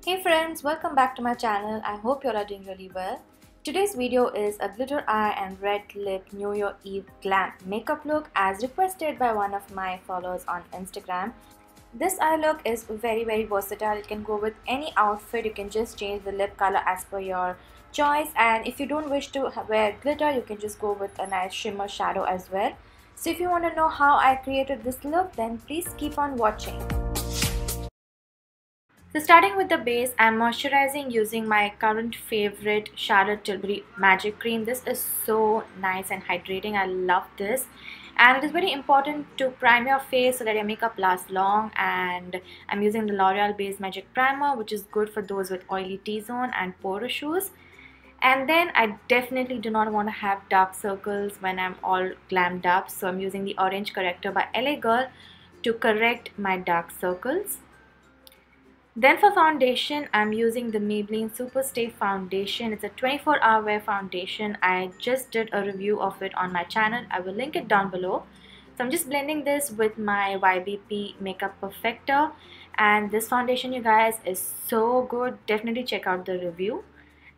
Hey friends, welcome back to my channel. I hope you all are doing really well. Today's video is a glitter eye and red lip New Year Eve glam makeup look as requested by one of my followers on Instagram. This eye look is very versatile. It can go with any outfit. You can just change the lip color as per your choice, and if you don't wish to wear glitter, you can just go with a nice shimmer shadow as well. So if you want to know how I created this look, then please keep on watching. So starting with the base, I'm moisturizing using my current favorite Charlotte Tilbury Magic Cream. This is so nice and hydrating. I love this. And it is very important to prime your face so that your makeup lasts long. And I'm using the L'Oreal Base Magic Primer, which is good for those with oily T-zone and pore issues. And then I definitely do not want to have dark circles when I'm all glammed up. So I'm using the Orange Corrector by LA Girl to correct my dark circles. Then for foundation, I'm using the Maybelline Superstay foundation. It's a 24-hour wear foundation. I just did a review of it on my channel. I will link it down below. So I'm just blending this with my YBP Makeup Perfector. And this foundation, you guys, is so good. Definitely check out the review.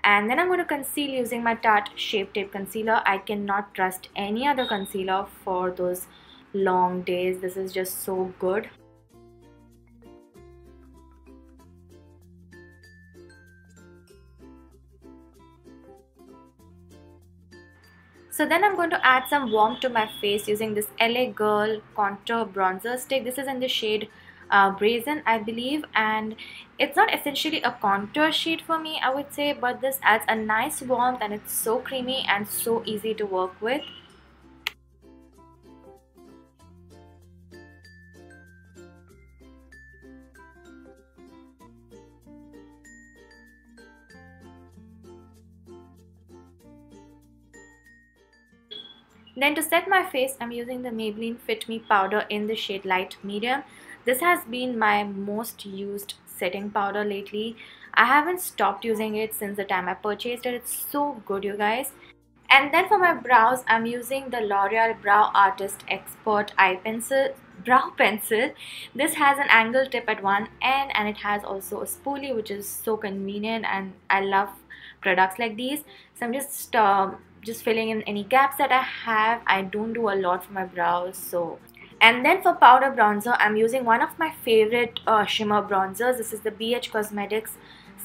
And then I'm going to conceal using my Tarte Shape Tape Concealer. I cannot trust any other concealer for those long days. This is just so good. So then I'm going to add some warmth to my face using this LA Girl Contour Bronzer Stick. This is in the shade Brazen, I believe, and it's not essentially a contour shade for me, I would say, but this adds a nice warmth and it's so creamy and so easy to work with. Then to set my face, I'm using the Maybelline Fit Me powder in the shade Light Medium. This has been my most used setting powder lately. I haven't stopped using it since the time I purchased it. It's so good, you guys. And then for my brows, I'm using the L'Oreal Brow Artist Expert Brow Pencil. This has an angle tip at one end and it has also a spoolie, which is so convenient, and I love products like these. So I'm just filling in any gaps that I have. I don't do a lot for my brows. So, and then for powder bronzer, I'm using one of my favorite shimmer bronzers. This is the BH Cosmetics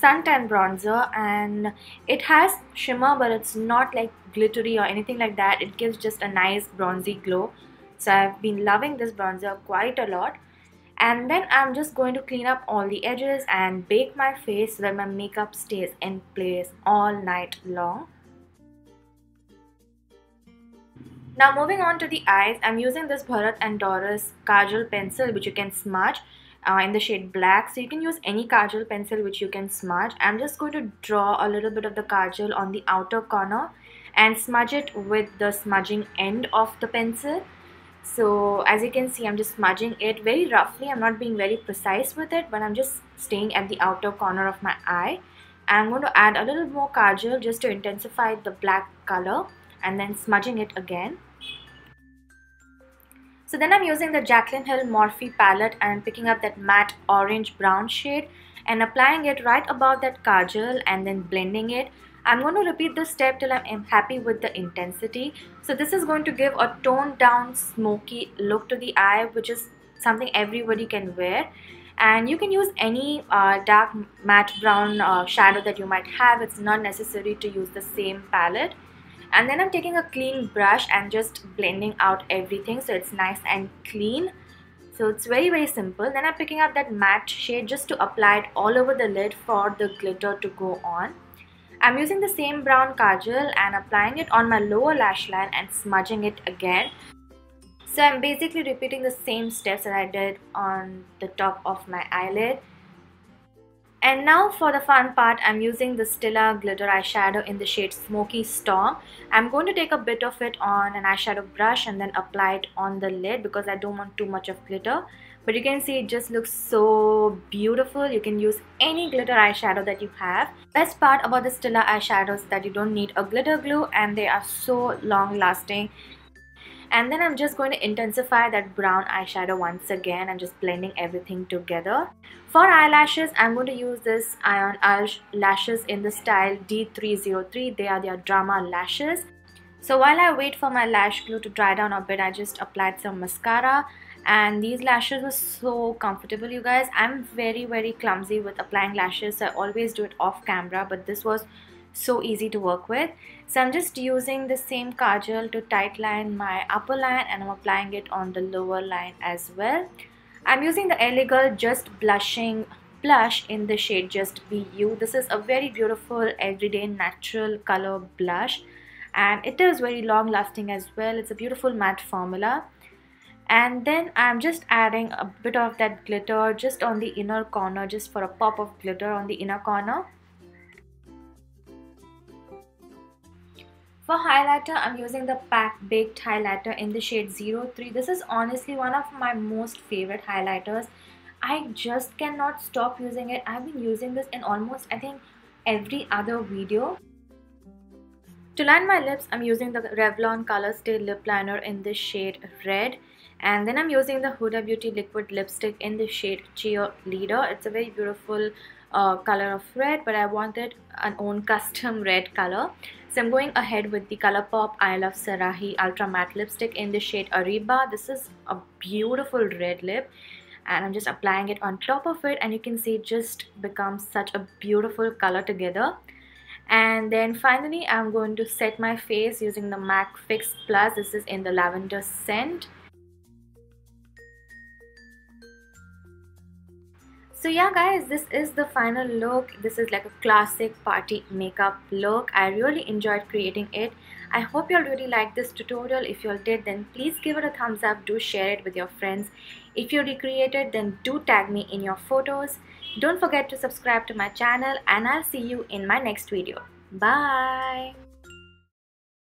Suntan Bronzer, and it has shimmer, but it's not like glittery or anything like that. It gives just a nice bronzy glow. So I've been loving this bronzer quite a lot. And then I'm just going to clean up all the edges and bake my face so that my makeup stays in place all night long. Now moving on to the eyes, I'm using this Bharat and Dorris Kajal pencil, which you can smudge in the shade black. So you can use any kajal pencil which you can smudge. I'm just going to draw a little bit of the kajal on the outer corner and smudge it with the smudging end of the pencil. So as you can see, I'm just smudging it very roughly. I'm not being very precise with it, but I'm just staying at the outer corner of my eye. I'm going to add a little more kajal just to intensify the black color, and then smudging it again. So then I'm using the Jaclyn Hill Morphe palette and picking up that matte orange brown shade and applying it right above that kajal and then blending it. I'm going to repeat this step till I'm happy with the intensity. So this is going to give a toned down smoky look to the eye, which is something everybody can wear. And you can use any dark matte brown shadow that you might have. It's not necessary to use the same palette. And then I'm taking a clean brush and just blending out everything so it's nice and clean. So it's very simple. Then I'm picking up that matte shade just to apply it all over the lid for the glitter to go on. I'm using the same brown kajal and applying it on my lower lash line and smudging it again. So I'm basically repeating the same steps that I did on the top of my eyelid. And now for the fun part, I'm using the Stila glitter eyeshadow in the shade Smoky Storm. I'm going to take a bit of it on an eyeshadow brush and then apply it on the lid because I don't want too much of glitter. But you can see it just looks so beautiful. You can use any glitter eyeshadow that you have. Best part about the Stila eyeshadows is that you don't need a glitter glue and they are so long lasting. And then I'm just going to intensify that brown eyeshadow once again. I'm just blending everything together. For eyelashes, I'm going to use this Ion Alsh lashes in the style D303. They are their drama lashes. So while I wait for my lash glue to dry down a bit, I just applied some mascara. And these lashes were so comfortable, you guys. I'm very clumsy with applying lashes, so I always do it off camera, but this was so easy to work with. So I'm just using the same kajal to tight line my upper line, and I'm applying it on the lower line as well. I'm using the LA Girl Just Blushing blush in the shade Just Be You. This is a very beautiful everyday natural color blush, and it is very long lasting as well. It's a beautiful matte formula. And then I'm just adding a bit of that glitter just on the inner corner, just for a pop of glitter on the inner corner. For highlighter, I'm using the Pack Baked highlighter in the shade 03. This is honestly one of my most favorite highlighters. I just cannot stop using it. I've been using this in almost, I think, every other video. To line my lips, I'm using the Revlon Colorstay lip liner in the shade Red. And then I'm using the Huda Beauty liquid lipstick in the shade Cheerleader. It's a very beautiful color of red, but I wanted an own custom red color. So I'm going ahead with the Colourpop Iluvsarahii Ultra Matte lipstick in the shade Arriba. This is a beautiful red lip, and I'm just applying it on top of it, and you can see it just becomes such a beautiful color together. And then finally, I'm going to set my face using the MAC Fix Plus. This is in the lavender scent. So yeah guys, this is the final look. This is like a classic party makeup look. I really enjoyed creating it. I hope you all really liked this tutorial. If you all did, then please give it a thumbs up. Do share it with your friends. If you recreated, then do tag me in your photos. Don't forget to subscribe to my channel, and I'll see you in my next video. Bye.